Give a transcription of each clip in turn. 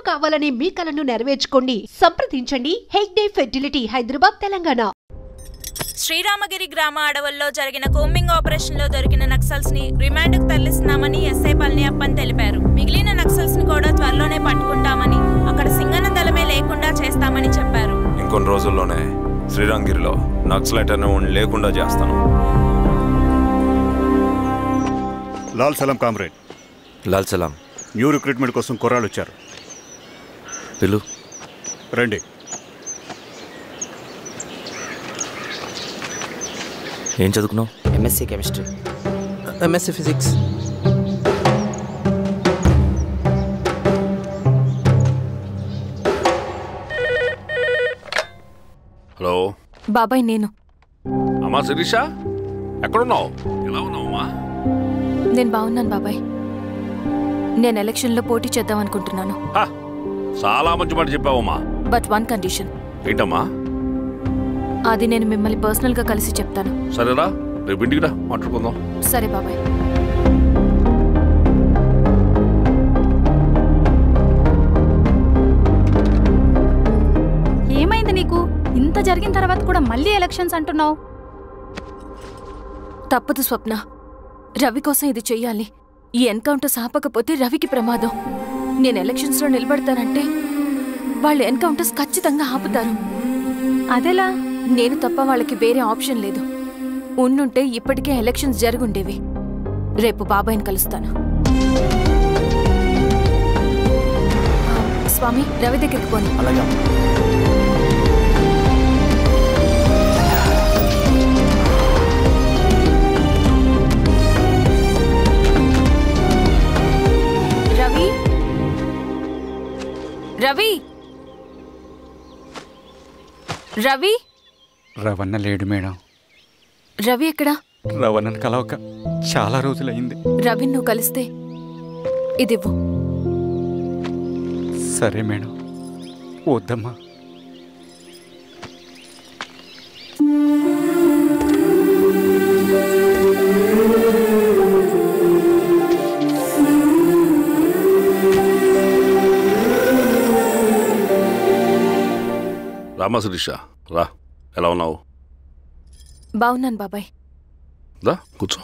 కావాలనే మీ కలను నెరవేర్చుకోండి. సంప్రదించండి హెగ్డే ఫెర్టిలిటీ, హైదరాబాద్, తెలంగాణ. శ్రీరామగిరి గ్రామ అడవుల్లో జరిగిన కోంబింగ్ ఆపరేషన్ లో దొరికిన నక్సల్స్ ని రిమాండ్ కు తరలిస్తున్నామని ఎస్ఐ పళనియప్పన్ తెలిపారు. మిగిలిన నక్సల్స్ ని కూడా త్వరలోనే పట్టుకుంటామని, అక్కడ సింగన దళమే లేకుండా చేస్తామని చెప్పారు. ఇంకొన్ని రోజుల్లోనే శ్రీరామగిరిలో నక్సలైట్ అనే లేకుండా చేస్తాను. లాల్ సలాం కామ్రేడ్. లాల్ సలాం. న్యూ రిక్రూట్మెంట్ కోసం కుర్రాళ్ళు వచ్చారు. పిలు. రండి. ఏం చదువుకున్నావు? MSc chemistry, MSc physics. Hello బాబాయ్, నేను. అమ్మా శిరీష, ఎక్కడున్నావు? ఎలా ఉన్నావు అమ్మా? నేను బాగున్నాను బాబాయ్. నేను ఎలక్షన్లో పోటీ చేద్దాం అనుకుంటున్నాను. చాలా మంచి మాట చెప్పావమ్మా. But one condition. ఏంటమ్మా? అది నేను మిమ్మల్ని పర్సనల్గా కలిసి చెప్తాను. సరేరా, రేపు ఇంటికి రా, మాట్లాడుకుందాం. సరే బాబాయ్. ఏమైంది నీకు? ఇంత జరిగిన తర్వాత కూడా మళ్ళీ ఎలక్షన్స్ అంటున్నావు? తప్పదు స్వప్న, రవి కోసం ఇది చెయ్యాలి. ఈ ఎన్కౌంటర్స్ ఆపకపోతే రవికి ప్రమాదం. నేను ఎలక్షన్స్లో నిలబడతానంటే వాళ్ళు ఎన్కౌంటర్స్ ఖచ్చితంగా ఆపుతారు. అదెలా? నేను తప్ప వాళ్ళకి వేరే ఆప్షన్ లేదు. ఉండుంటే ఇప్పటికే ఎలక్షన్స్ జరుగుండేవి. రేపు బాబాయ్ని కలుస్తాను. స్వామి, రవి దగ్గరికి పోనీ. అలాగే. రవి, రవి, రవి. రవణ లేడు మేడం. రవి ఎక్కడా? రవణను కలవక చాలా రోజులైంది. రవి నువ్వు కలిస్తే ఇదివ్వు. సరే మేడం. వద్దమ్మా. రామా శిరీష, రా. ఎలా ఉన్నావు? బాగున్నాను బాబాయ్. రా కూర్చో.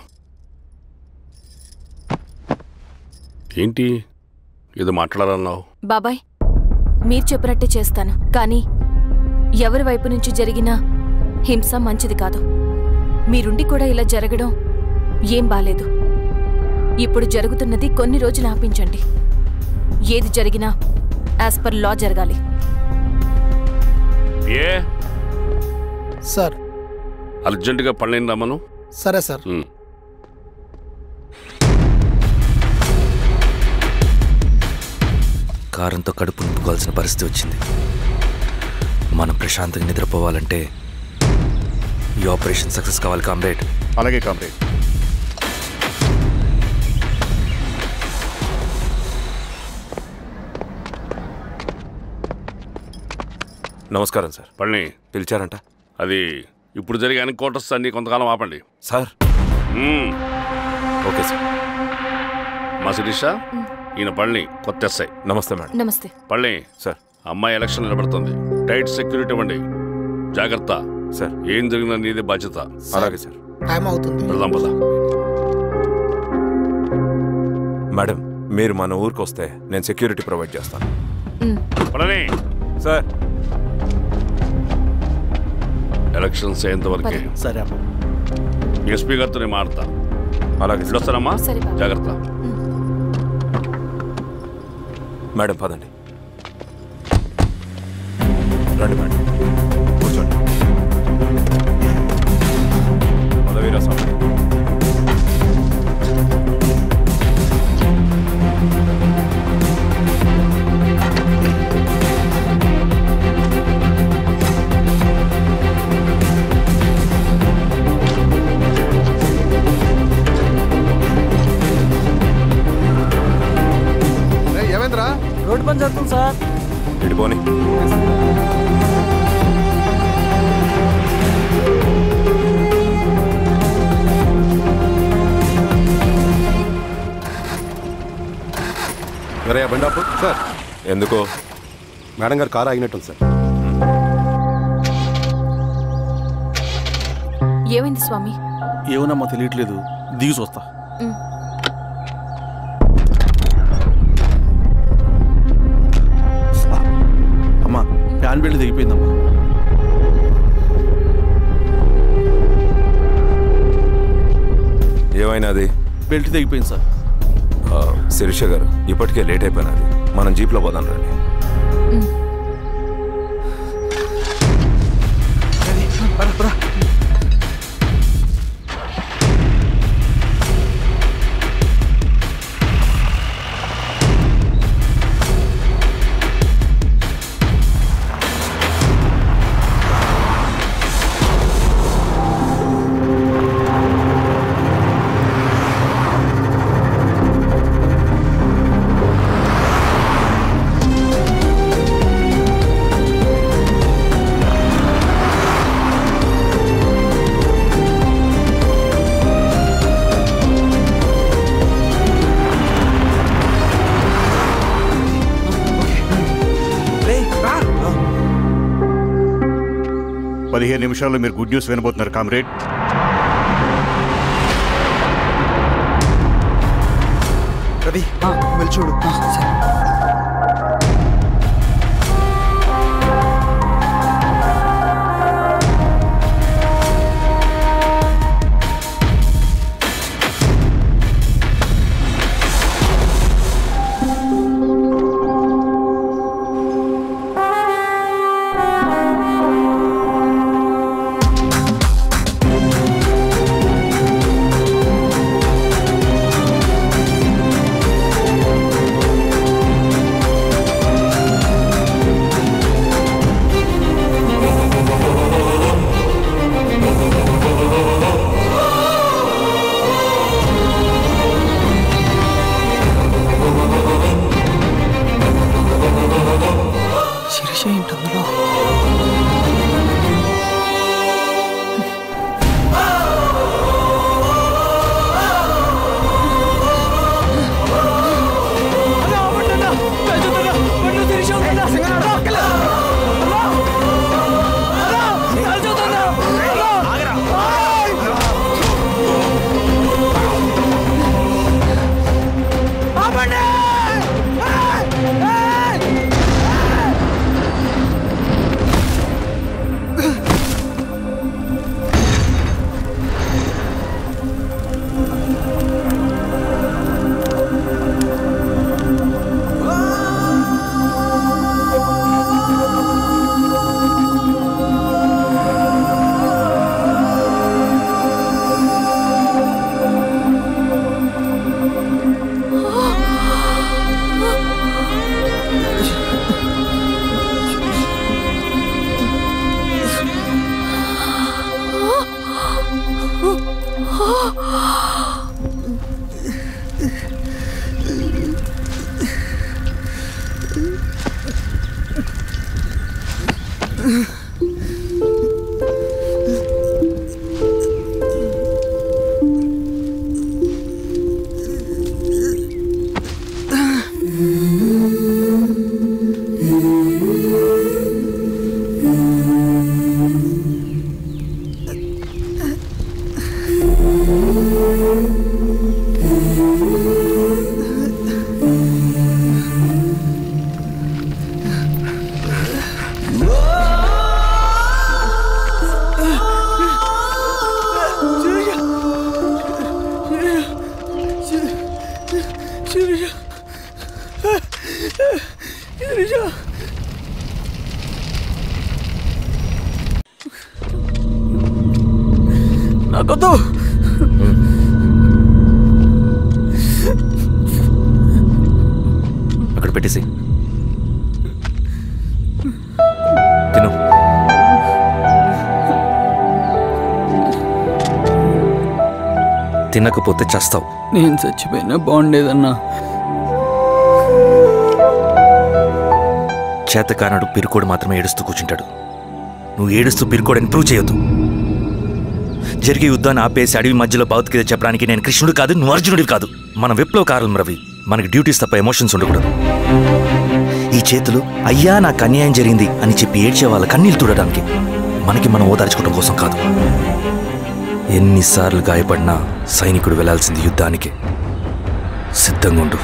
ఏంటి ఏదో మాట్లాడాలన్నావు? బాబాయ్, మీరు చెప్పినట్టే చేస్తాను. కానీ ఎవరి వైపు నుంచి జరిగినా హింస మంచిది కాదు. మీరుండి కూడా ఇలా జరగడం ఏం బాలేదు. ఇప్పుడు జరుగుతున్నది కొన్ని రోజులు ఆపించండి. ఏది జరిగినా యాజ్ పర్ లా జరగాలి. ఏ సార్, అర్జెంటుగా పళ్ళని రమ్మను. సరే సార్. కారంతో కడుపు నింపుకోవాల్సిన పరిస్థితి వచ్చింది. మనం ప్రశాంతంగా నిద్రపోవాలంటే ఈ ఆపరేషన్ సక్సెస్ కావాలి కామ్రేడ్. అలాగే కామ్రేడ్. నమస్కారం సార్. పళ్ళని పిలిచారంట. అది ఇప్పుడు జరిగే ఎన్కౌంటర్స్ అన్ని కొంతకాలం ఆపండి సార్. Okay sir. మా శిరీష, ఈయన పళ్ళని కొత్త ఎస్ఐ. నమస్తే మేడం. నమస్తే. పళ్ళని సార్. అమ్మాయి ఎలక్షన్ నిలబడుతుంది. టైట్ సెక్యూరిటీ ఇవ్వండి. జాగ్రత్త సార్. ఏం జరిగినా నీదే బాధ్యత. అలాగే సార్. టైం అవుతుంది. వెళ్దాం పద. మేడం, మీరు మన ఊరికి వస్తే నేను సెక్యూరిటీ ప్రొవైడ్ చేస్తాను. పళ్ళని సార్. ఎలక్షన్స్ అయ్యేంతవరకే. సరే. ఎస్పీ గారితో నేను మాడతా. అలాగే. వస్తానమ్మా, జాగ్రత్త. మేడం పదండి. రండి మేడం, కూర్చోండి. పదవీరా స్వామి. రోడ్డు పని జరుగుతుంది సార్. ఇడిపోని. బండాపు సార్. ఎందుకో? మేడం గారు కారు ఆగినట్టుంది సార్. ఏమైంది స్వామి? ఏమోనమ్మా తెలియట్లేదు, దిగి చూస్తా. అమ్మా ఫ్యాన్ బెల్ట్ దిగిపోయిందమ్మా. ఏమైనాది? బెల్ట్ దిగిపోయింది సార్. శిరీష గారు, ఇప్పటికే లేట్ అయిపోయినది, మనం జీప్లో పోదాం రండి. నిమిషాల్లో మీరు గుడ్ న్యూస్ వినబోతున్నారు కామ్రేడ్. రవి వెళ్ళి చూడు. నాకొద్దు. అక్కడ పెట్టేసి తిను. తినకపోతే చస్తావు. నేను చచ్చిపోయినా బాగుండేదన్నా. చేతకానడు పిరుకోడు మాత్రమే ఏడుస్తూ కూర్చుంటాడు. నువ్వు ఏడుస్తూ పిరుకోడని ప్రూవ్ చేయొద్దు. జరిగే యుద్ధాన్ని ఆపేసి అడవి మధ్యలో భౌతికత చెప్పడానికి నేను కృష్ణుడు కాదు, నువ్వు అర్జునుడివి కాదు. మన విప్లవకారులం రవి. మనకి డ్యూటీస్ తప్ప ఎమోషన్స్ ఉండకూడదు. ఈ చేతులు అయ్యా నాకు అన్యాయం జరిగింది అని చెప్పి ఏడ్చే వాళ్ళ కన్నీళ్ళు తుడడానికి, మనకి మనం ఓదార్చుకోవడం కోసం కాదు. ఎన్నిసార్లు గాయపడినా సైనికుడు వెళ్లాల్సింది యుద్ధానికి. సిద్ధంగా ఉండు.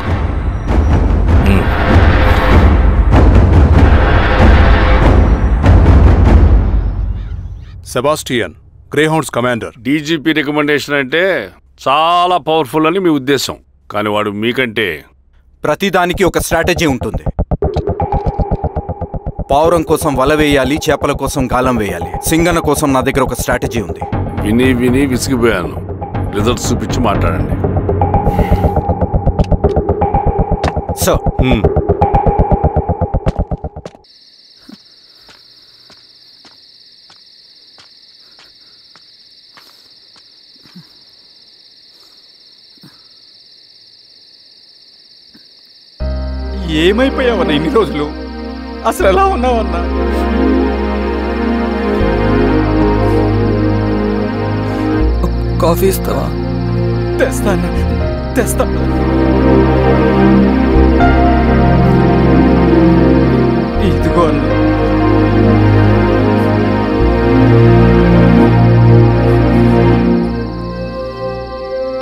Sebastian, Greyhounds commander. DGP recommendation అంటే చాలా పవర్ఫుల్ అని మీ ఉద్దేశం, కానీ వాడు మీకంటే ప్రతిదానికి ఒక స్ట్రాటజీ ఉంటుంది. పావురం కోసం వల వేయాలి, చేపల కోసం గాలం వేయాలి. సింగన్న కోసం నా దగ్గర ఒక స్ట్రాటజీ ఉంది. విని విని విసిగిపోయాను. రిజల్ట్స్ చూపించి మాట్లాడండి. సార్, ఏమైపోయావన్నా ఇన్ని రోజులు? అసలు ఎలా ఉన్నావన్నా? కాఫీ ఇస్తావా? తెస్తాను. ఇదిగో అన్నా.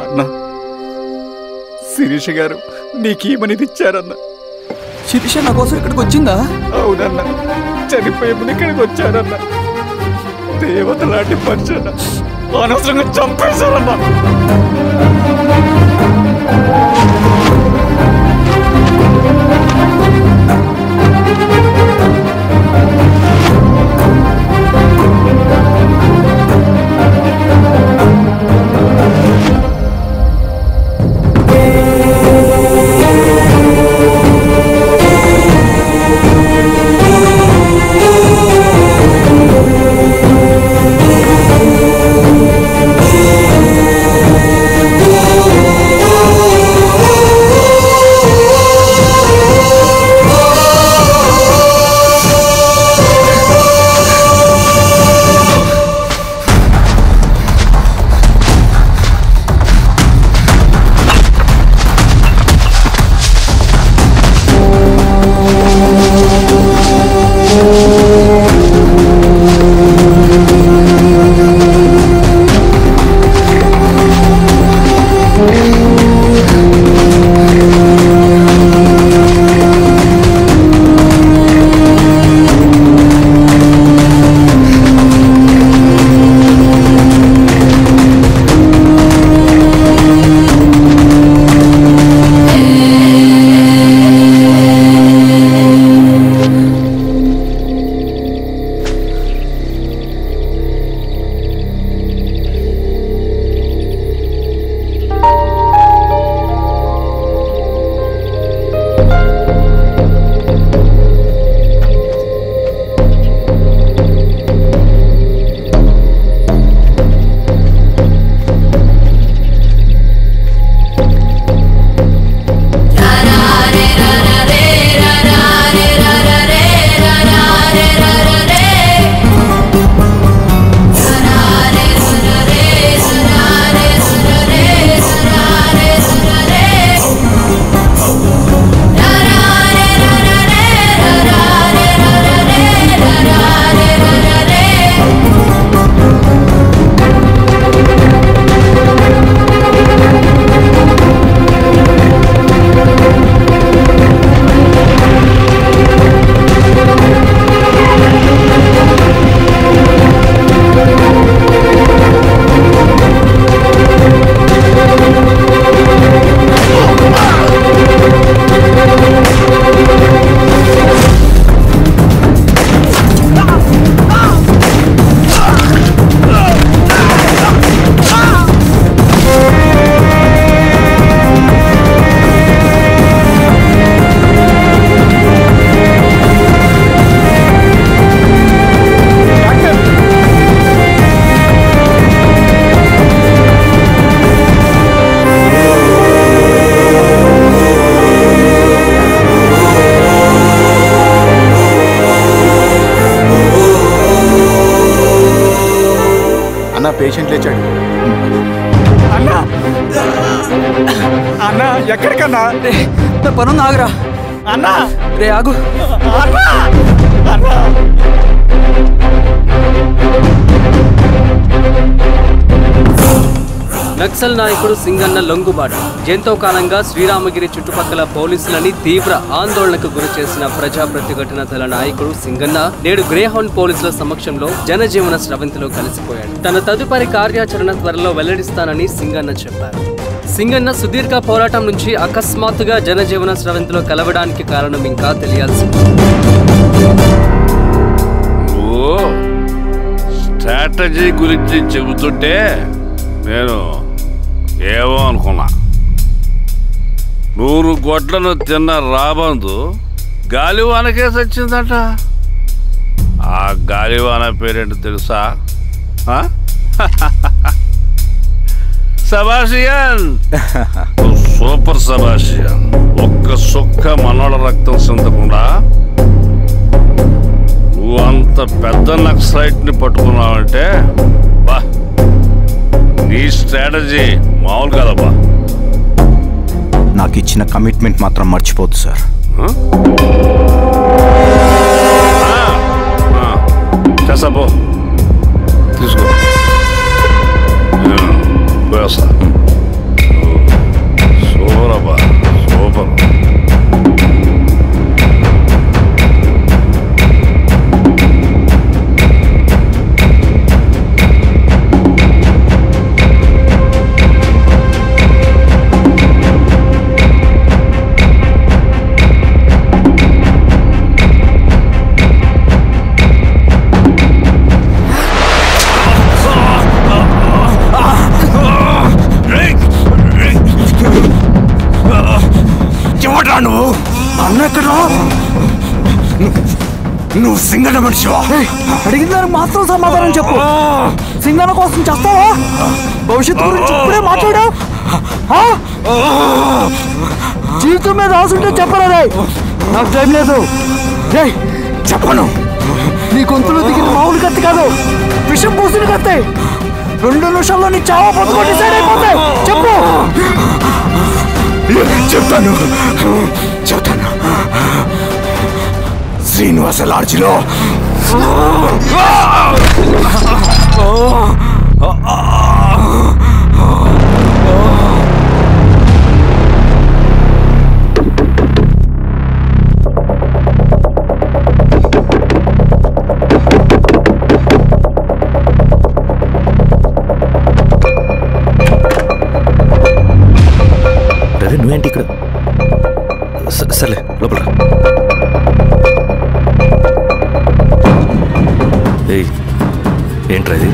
అన్నా, శిరీష గారు నీకేమనేది ఇచ్చారన్నా. శిరీష నా కోసం ఇక్కడికి వచ్చిందా? అవునన్నా, చనిపోయే ముందు ఇక్కడికి వచ్చారన్నా. దేవత లాంటి మనిషి అన్నా, అనవసరంగా చంపేశారన్నా. పేషెంట్ లేచాడు. అన్నా అన్నా ఎక్కడికన్నా? పనుంది, ఆగరా అన్నా. రే ఆగు. నక్సల్ నాయకుడు సింగన్న లొంగుబాటు ఎంతో కాలంగా శ్రీరామగిరి చుట్టుపక్కల పోలీసులని తీవ్ర ఆందోళనకు గురి చేసిన ప్రజా ప్రతిఘటన దళ నాయకుడు సింగన్న నేడు గ్రేహౌండ్ పోలీసుల సమక్షంలో జనజీవన స్రవంతిలో కలిసిపోయాడు. తన తదుపరి కార్యాచరణ త్వరలో వెల్లడిస్తానని సింగన్న చెప్పారు. సింగన్న సుదీర్ఘ పోరాటం నుంచి అకస్మాత్తుగా జనజీవన స్రవంతిలో కలవడానికి కారణం ఇంకా తెలియాల్సి స్ట్రాటజీ గురించి చెబుతుంటే నేను ఏమో అనుకున్నా. 100 గొడ్లను తిన్న రాబందు గాలివానకే సచ్చిందట. ఆ గాలివాన పేరేంటి తెలుసా? సబాషియన్, సూపర్ సబాషియన్. ఒక్క సుక్క మనోళ్ళ రక్తం చెందకుండా నువ్వు అంత పెద్ద నక్సలైట్ని పట్టుకున్నావంటే బా, నీ స్ట్రాటజీ మామూలు కాదబ్బా. నాకు ఇచ్చిన కమిట్మెంట్ మాత్రం మర్చిపోద్దు సార్. చేసాబో, తీసుకో, పోయేస్తా. సూపర్ అబ్బా, సూపర్. నువ్వు అన్న ఎక్కడ? నువ్వు సింగన్న మనిషివా? అడిగిన దానికి మాత్రం సమాధానం చెప్పు. సింగన్న కోసం చేస్తావా? భవిష్యత్తు గురించి ఇప్పుడే మాట్లాడా? జీవితం మీద ఆశుంటే చెప్పరా? నాకు టైం లేదు. చెప్పను. నీ గొంతులో దిగిన మామూలు కత్తి కాదు, విషం పూసిన కత్తి. 2 నిమిషాల్లో నీ చావా పొందుకొని డిసైడ్ అయిపోతాయి. చెప్పు. చెప్తాను. శ్రీనివాస లాడ్జిలో నువ్వేంటి ఇక్కడ? సర్లే, లోపల. ఏంట్రా ఇది?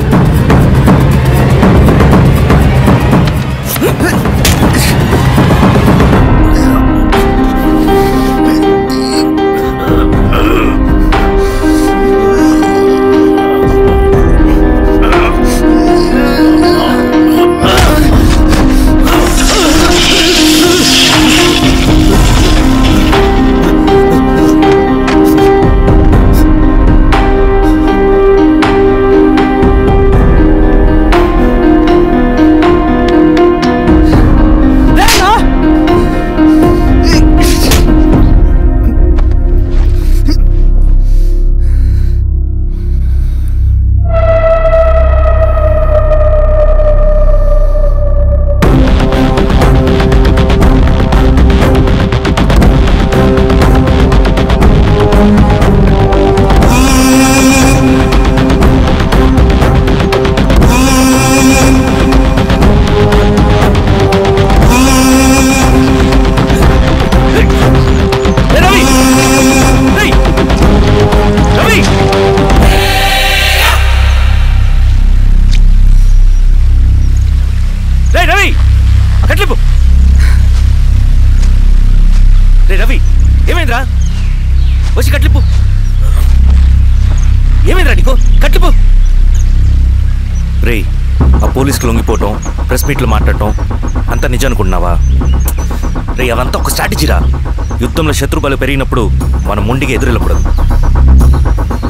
రవి, ఏమైందిరా? వచ్చి కట్లిప్పు. ఏమైందిరా నీకు? కట్లిప్పు. రే, ఆ పోలీసుకి లొంగిపోవటం, ప్రెస్ మీట్లు మాట్లాడటం అంతా నిజం అనుకుంటున్నావా? రే, అవంతా ఒక స్ట్రాటజీరా. యుద్ధంలో శత్రుబలు పెరిగినప్పుడు మనం ముండిగా ఎదురెళ్ళకూడదు,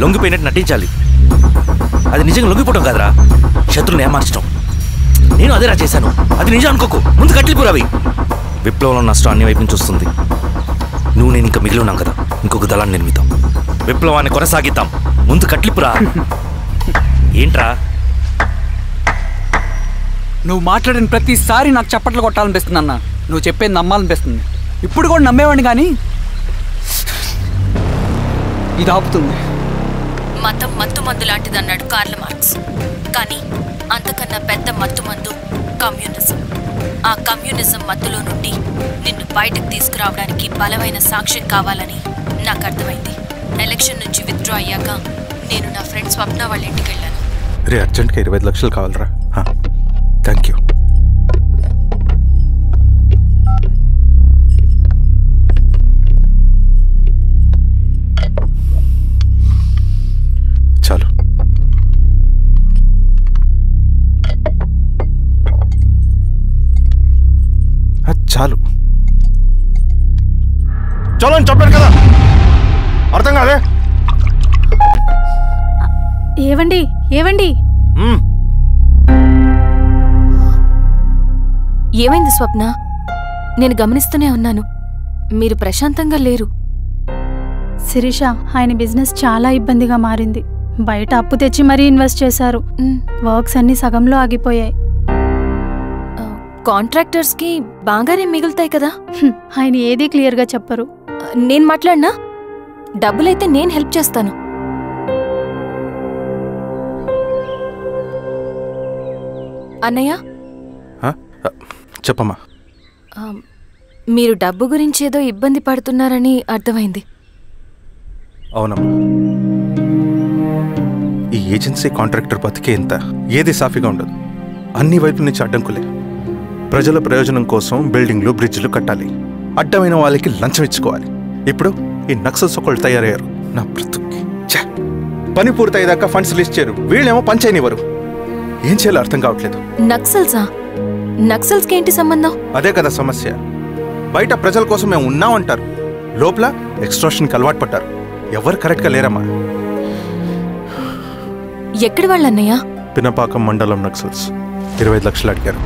లొంగిపోయినట్టు నటించాలి. అది నిజంగా లొంగిపోవటం కాదురా, శత్రువుని ఏమార్చడం. నేను అదేరా చేశాను. అది నిజం అనుకోకు. ముందు కట్లిప్పు రవి. విప్లవంలో నష్టం అన్ని వైపు నుంచి వస్తుంది. నువ్వు నేను ఇంకా మిగిలి ఉన్నాం కదా. ఇంకొక దళాన్ని నిర్మిద్దాం, విప్లవాన్ని కొనసాగిద్దాం. ముందు కట్లిపురా. ఏంట్రా నువ్వు మాట్లాడిన ప్రతిసారి నాకు చప్పట్లు కొట్టాలనిపిస్తుంది అన్న. నువ్వు చెప్పేది నమ్మాలనిపిస్తుంది. ఇప్పుడు కూడా నమ్మేవాడిని, కానీ ఇది ఆపుతుంది. మతం మత్తు మందు లాంటిదన్నాడు కార్ల్ మార్క్స్. కానీ అంతకన్నా పెద్ద మత్తు మందు కమ్యూనిజం. ఆ కమ్యూనిజం మత్తులో నుండి నిన్ను బయటకు తీసుకురావడానికి బలమైన సాక్ష్యం కావాలని నాకు అర్థమైంది. ఎలక్షన్ నుంచి విత్డ్రా అయ్యాక నేను నా ఫ్రెండ్ స్వప్న వాళ్ళ ఇంటికి వెళ్ళాను. రే అర్జెంట్గా 25 లక్షలు కావాలరా. Thank you. చాలు. చాలు. చలో అని చెప్పాను కదా, అర్థం కాదే. ఏవండి ఏవండి ఏమైంది స్వప్న? నేను గమనిస్తూనే ఉన్నాను, మీరు ప్రశాంతంగా లేరు. శిరీష, ఆయన బిజినెస్ చాలా ఇబ్బందిగా మారింది. బయట అప్పు తెచ్చి మరీ ఇన్వెస్ట్ చేశారు. వర్క్స్ అన్ని సగంలో ఆగిపోయాయి. కాంట్రాక్టర్స్కి బాగానే మిగులుతాయి కదా. ఆయన ఏదీ క్లియర్గా చెప్పరు. నేను మాట్లాడినా డబ్బులైతే నేను హెల్ప్ చేస్తాను. అన్నయ్య, చెప్పమ్మా. మీరు డబ్బు గురించి ఏదో ఇబ్బంది పడుతున్నారని అర్థమైంది. అవునమ్మా, ఈ ఏజెన్సీ కాంట్రాక్టర్ బతికే ఇంత ఏది సాఫీగా ఉండదు. అన్ని వైపుల నుంచి అడ్డంకులే. ప్రజల ప్రయోజనం కోసం బిల్డింగ్లు బ్రిడ్జ్లు కట్టాలి, అడ్డమైన వాళ్ళకి లంచం ఇచ్చుకోవాలి. ఇప్పుడు ఈ నక్సల్స్ ఒకళ్ళు తయారయ్యారు. నా బ్రతుక్కి పని పూర్తయ్యేదాకా ఫండ్స్ లిస్ట్ చేయరు, వీళ్ళేమో పంచాయనివ్వరు. ఏం చేయాలో అర్థం కావట్లేదు. నక్సల్సా? నక్సల్స్కి ఏంటి సంబంధం? అదే కదా సమస్య. బయట ప్రజల కోసం మేము ఉన్నామంటారు, లోపల ఎక్స్ట్రాక్షన్కి అలవాటు పడ్డారు. ఎవరు కరెక్ట్గా లేరమ్మా. ఎక్కడి వాళ్ళన్నయ్యా? పినపాకం మండలం నక్సల్స్ 25 లక్షలు అడిగారు.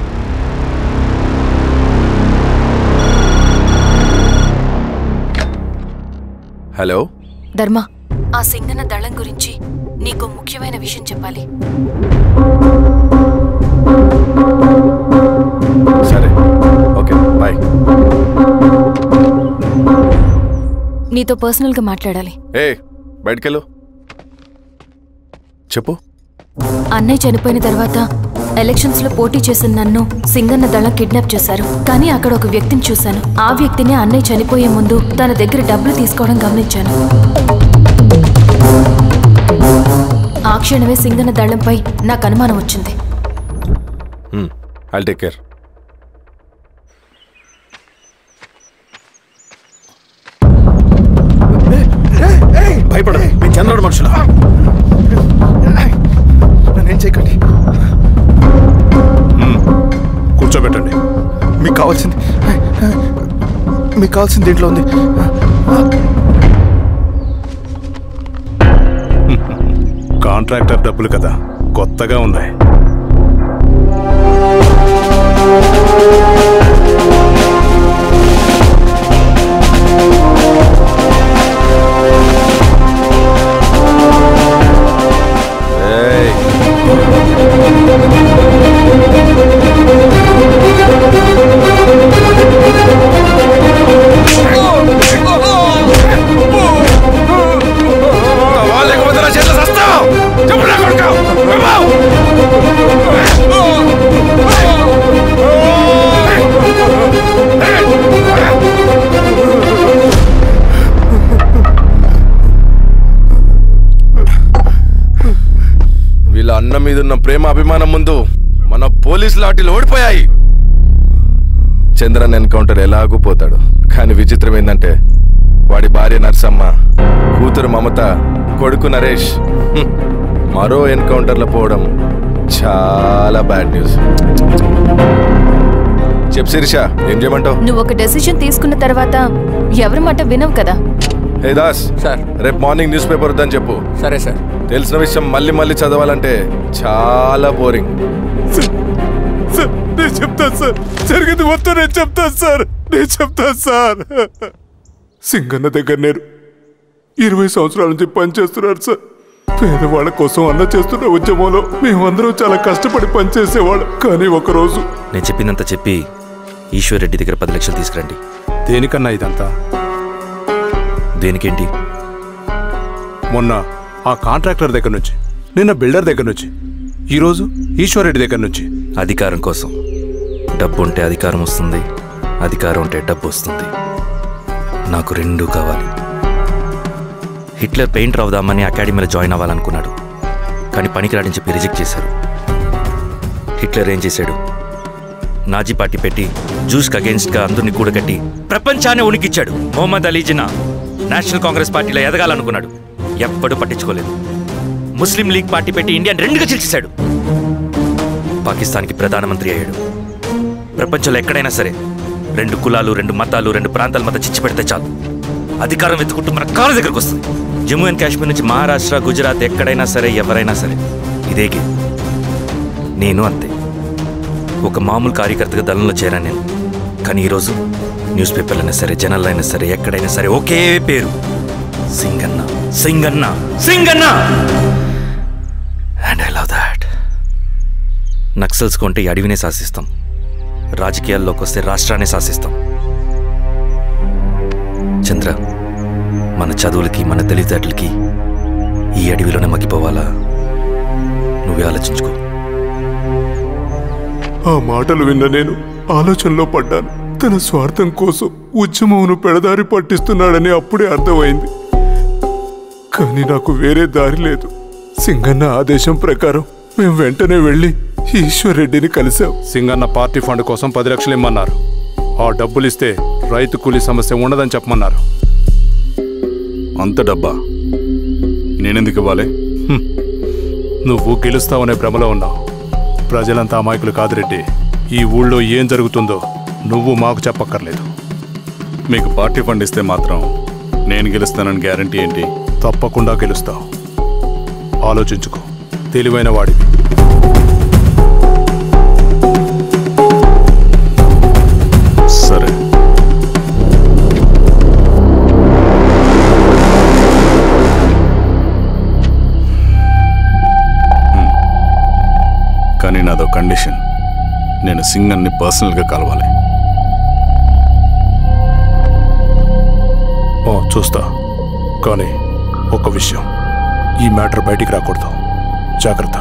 హలో ధర్మ, ఆ సింగన్న దళం గురించి నీకు ముఖ్యమైన విషయం చెప్పాలి. సరే, ఓకే, బాయ్. నీతో పర్సనల్గా మాట్లాడాలి. బయటకెళ్ళు. చెప్పు. అన్నయ్య చనిపోయిన తర్వాత ఎలక్షన్స్ లో పోటీ చేసిన నన్ను సింగన్న దళం కిడ్నాప్ చేశారు. కానీ అక్కడ ఒక వ్యక్తిని చూశాను. ఆ వ్యక్తిని అన్నయ్య చనిపోయే ముందు తన దగ్గర డబ్బులు తీసుకోవడం గమనించాను. ఆ క్షణమే సింగన్న దళంపై నాకు అనుమానం వచ్చింది. I'll take care. భయపడదు, మీ చంద్రుడు మనుషులు. నన్నేం చేయకండి. కూర్చోబెట్టండి. మీకు కావాల్సింది దీంట్లో ఉంది. కాంట్రాక్టర్ డబ్బులు కదా, కొత్తగా ఉన్నాయి. వీళ్ళ అన్న మీదున్న ప్రేమ అభిమానం ముందు మన పోలీసు లాఠీలు ఓడిపోయాయి. చంద్రన్ ఎన్కౌంటర్ ఎలాగూ పోతాడు. కానీ విచిత్రం ఏంటంటే వాడి భార్య నర్సమ్మ, కూతురు మమత, కొడుకు నరేష్ మరో ఎన్కౌంటర్లో పోవడం చాలా బ్యాడ్ న్యూస్. చెప్పు శిరీష, ఏం చేయమంటావు? నువ్వు ఒక డెసిషన్ తీసుకున్న తర్వాత ఎవరి మాట వినవు కదా. హే దాస్ సార్, రేపు మార్నింగ్ న్యూస్ పేపర్ వద్దని చెప్పు. సరే సార్. తెలిసిన విషయం మళ్ళీ మళ్ళీ చదవాలంటే చాలా బోరింగ్. నేను చెప్తాను సార్, జరిగింది మొత్తం నేను చెప్తాను సార్. సింగన్న దగ్గర నేను 20 సంవత్సరాల నుంచి పనిచేస్తున్నారు సార్. పేదవాళ్ళ కోసం అన్న చేస్తున్న ఉద్యమంలో మేమందరం చాలా కష్టపడి పనిచేసేవాళ్ళం. కానీ ఒకరోజు నేను చెప్పిందంతా చెప్పి ఈశ్వర్ రెడ్డి దగ్గర 10 లక్షలు తీసుకురండి. దేనికన్నా ఇదంతా? దేనికేంటి? మొన్న ఆ కాంట్రాక్టర్ దగ్గర నుంచి, నిన్న బిల్డర్ దగ్గర నుంచి, ఈరోజు ఈశ్వర్ రెడ్డి దగ్గర నుంచి. అధికారం కోసం. డబ్బు ఉంటే అధికారం వస్తుంది, అధికారం ఉంటే డబ్బు వస్తుంది. నాకు రెండూ కావాలి. హిట్లర్ పెయింటర్ అవుదామని అకాడమీలో జాయిన్ అవ్వాలనుకున్నాడు, కానీ పనికిరాడని చెప్పి రిజెక్ట్ చేశారు. హిట్లర్ ఏం చేశాడు? నాజీ పార్టీ పెట్టి జూస్కి అగేన్స్ట్గా అందరినీ కూడగట్టి ప్రపంచాన్ని ఉనికిచ్చాడు. మొహమ్మద్ అలీ జిన్నా నేషనల్ కాంగ్రెస్ పార్టీలో ఎదగాలనుకున్నాడు, ఎప్పుడూ పట్టించుకోలేదు. ముస్లిం లీగ్ పార్టీ పెట్టి ఇండియాని రెండుగా చీల్చేశాడు. పాకిస్తాన్కి ప్రధానమంత్రి అయ్యాడు. ప్రపంచంలో ఎక్కడైనా సరే 2 కులాలు, 2 మతాలు, 2 ప్రాంతాల మధ్య చిచ్చు పెడితే చాలు, అధికారం వెతుకుంటూ మన కాళ్ళ దగ్గరకు వస్తుంది. జమ్మూ అండ్ కాశ్మీర్ నుంచి మహారాష్ట్ర, గుజరాత్ ఎక్కడైనా సరే, ఎవరైనా సరే ఇదే గేమ్. నేను అంతే. ఒక మామూలు కార్యకర్తగా దళంలో చేరాను నేను. కానీ ఈరోజు న్యూస్ పేపర్లు అయినా సరే, జనాల్లో అయినా సరే, ఎక్కడైనా సరే ఒకే పేరు, Singanna, Singanna, Singanna. And I love that. Naxals కొంటే ఈ అడవినే శాసిస్తాం, రాజకీయాల్లోకి వస్తే రాష్ట్రాన్ని శాసిస్తాం. చంద్ర, మన చదువులకి, మన తెలివితేటలకి ఈ అడవిలోనే మగ్గిపోవాలా? నువ్వే ఆలోచించుకో. ఆ మాటలు విన్న నేను ఆలోచనలో పడ్డాను. తన స్వార్థం కోసం ఉద్యమమును పెడదారి పట్టిస్తున్నాడని అప్పుడే అర్థమైంది. కానీ నాకు వేరే దారి లేదు. సింగన్న ఆదేశం ప్రకారం మేము వెంటనే వెళ్ళి ఈశ్వర్ రెడ్డిని కలిశాం. సింగన్న పార్టీ ఫండ్ కోసం 10 లక్షలు ఇమ్మన్నారు. ఆ డబ్బులు ఇస్తే రైతు కూలీ సమస్య ఉండదని చెప్పమన్నారు. అంత డబ్బా నేనెందుకు ఇవ్వాలి? నువ్వు గెలుస్తావనే భ్రమలో ఉన్నావు. ప్రజలంతా అమాయకులు కాదు రెడ్డి. ఈ ఊళ్ళో ఏం జరుగుతుందో నువ్వు మాకు చెప్పక్కర్లేదు. మీకు పార్టీ ఫండ్ ఇస్తే మాత్రం నేను గెలుస్తానని గ్యారంటీ ఏంటి? తప్పకుండా గెలుస్తావు. ఆలోచించుకో, తెలివైన వాడివి. సరే. కానీ నాదో కండిషన్. నేను సింగన్ని పర్సనల్గా కలవాలి. చూస్తా. కానీ ఒక విషయం, ఈ మ్యాటర్ బయటికి రాకూడదు. జాగ్రత్త.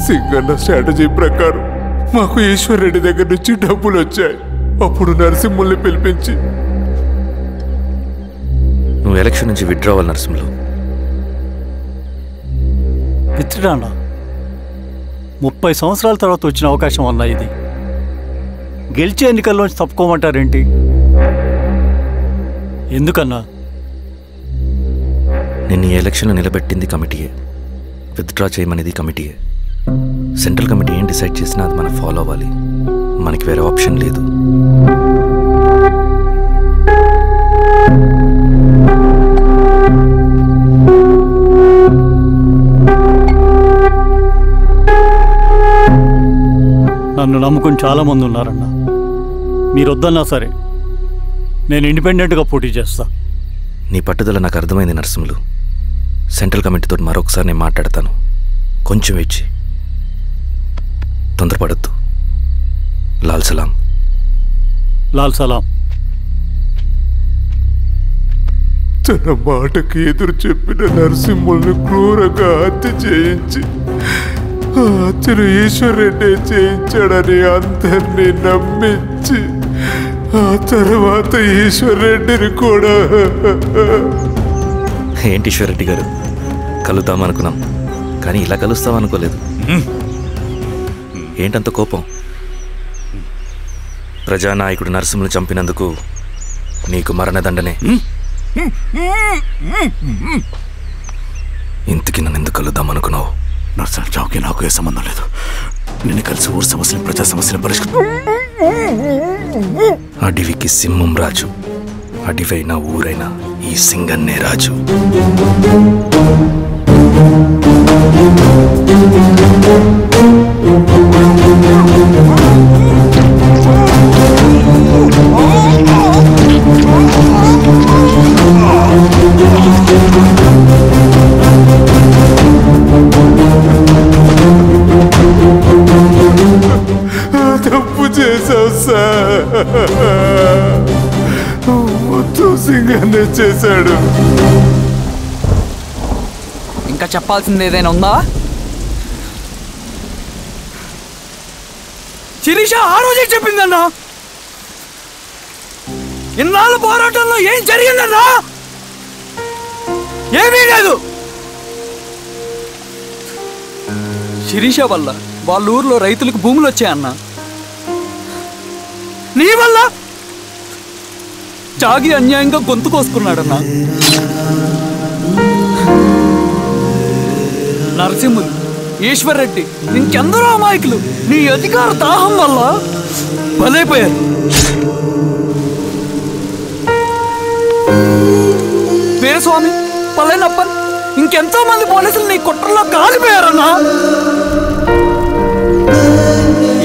సింగన్న స్ట్రాటజీ ప్రకారం మాకు ఈశ్వర్ రెడ్డి దగ్గర నుంచి డబ్బులు వచ్చాయి. అప్పుడు నరసింహుల్ని పిలిపించి, నువ్వు ఎలక్షన్ నుంచి విత్డ్రా అవ్వాలి నరసింహులు. విత్డ్రానా? 30 సంవత్సరాల తర్వాత వచ్చిన అవకాశం అన్నా ఇది. గెలిచే ఎన్నికల్లోంచి తప్పుకోమంటారేంటి? ఎందుకన్నా? నిన్ను ఈ ఎలక్షన్లో నిలబెట్టింది కమిటీయే, విత్డ్రా చేయమనేది కమిటీయే. సెంట్రల్ కమిటీ ఏం డిసైడ్ చేసినా అది మనం ఫాలో అవ్వాలి. మనకి వేరే ఆప్షన్ లేదు. నన్ను నమ్ముకుని చాలామంది ఉన్నారన్న. మీరు వద్దన్నా సరే నేను ఇండిపెండెంట్గా పోటీ చేస్తా. నీ పట్టుదల నాకు అర్థమైంది నరసింహులు. సెంట్రల్ కమిటీతో మరొకసారి నేను మాట్లాడతాను. కొంచెం వెచ్చి, తొందరపడద్దు. లాల్ సలాం. లాల్ సలాం. తన మాటకి ఎదురు చెప్పిన నరసింహుల్ని క్రూరంగా హత్య చేయించి ఆ హత్యను ఈశ్వర్ రెడ్డి చేయించాడని అందరినీ నమ్మించి ఆ తర్వాత ఈశ్వర్ రెడ్డిని కూడా. ఏంటి ఈశ్వర్ రెడ్డి గారు, కలుద్దామనుకున్నాం కానీ ఇలా కలుస్తామనుకోలేదు. ఏంటంత కోపం? ప్రజానాయకుడు నరసింహులు చంపినందుకు నీకు మరణదండనే. ఇంతకి నన్ను ఎందుకు కలుద్దామనుకున్నావు? నరసింహ చావుకి నాకు ఏ సంబంధం లేదు. నిన్ను కలిసి ఊరు సమస్యలు, ప్రజా సమస్యలు పరిష్కరి. అడవికి సింహం రాజు, అడవైనా ఊరైనా ఈ సింగన్నే రాజు. Oh సార్, మొత్తం సింగన్నే చేశాడు. ఇంకా చెప్పాల్సింది ఏదైనా ఉందా? శిరీష ఆ రోజే చెప్పిందన్నా. ఇన్నాళ్ళ పోరాటంలో ఏం జరిగిందన్నా? ఏమీ లేదు. శిరీష వల్ల వాళ్ళ ఊర్లో రైతులకు భూములు వచ్చాయన్నా. నీ వల్ల చాగి అన్యాయంగా గొంతు కోసుకున్నాడన్నా. నరసింహులు, ఈశ్వర్రెడ్డి, ఇంకెందరో అమాయకులు నీ అధికార దాహం వల్ల బలైపోయారు. వీరస్వామి, పల్లెనప్పన్, ఇంకెంతో మంది పోలీసులు నీ కుట్రలో కాలిపోయారన్నా.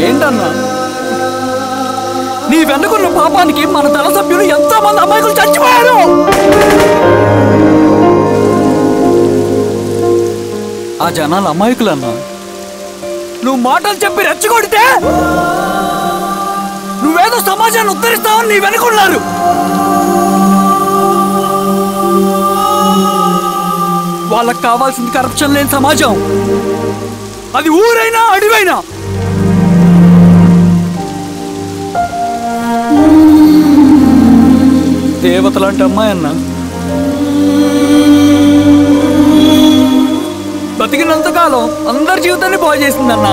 ఏంటన్నా నీ వెనుకున్న పాపానికి మన దళ సభ్యులు ఎంతో మంది అమాయకులు చచ్చిపోయారు. ఆ జనాలు అమాయకులన్నా. నువ్వు మాటలు చెప్పి రెచ్చగొడితే నువ్వేదో సమాజాన్ని ఉద్ధరిస్తావని నీ వెనుకున్నారు. వాళ్ళకి కావాల్సింది కరప్షన్ లేని సమాజం. అది ఊరైనా అడివైనా. దేవతలాంటి అమ్మాయి అన్నా. బతికినంతకాలం అందరి జీవితాన్ని బాగు చేసిందన్నా.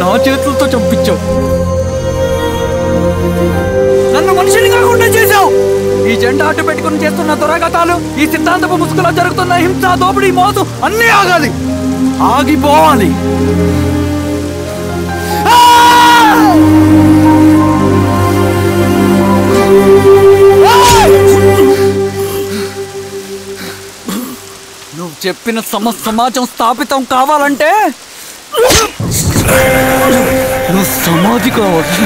నా చేతులతో చంపించావు. నన్ను మనిషిని కాకుండా చేశావు. ఈ జెండా అడ్డు పెట్టుకుని చేస్తున్న దురాఘాతాలు, ఈ సిద్ధాంతపు ముసుగులో జరుగుతున్న హింస, దోపిడీ, మోసం అన్నీ ఆగాలి, ఆగిపోవాలి. నువ్వు చెప్పిన సమాజం స్థాపితం కావాలంటే నువ్వు సమాధి కావాలి.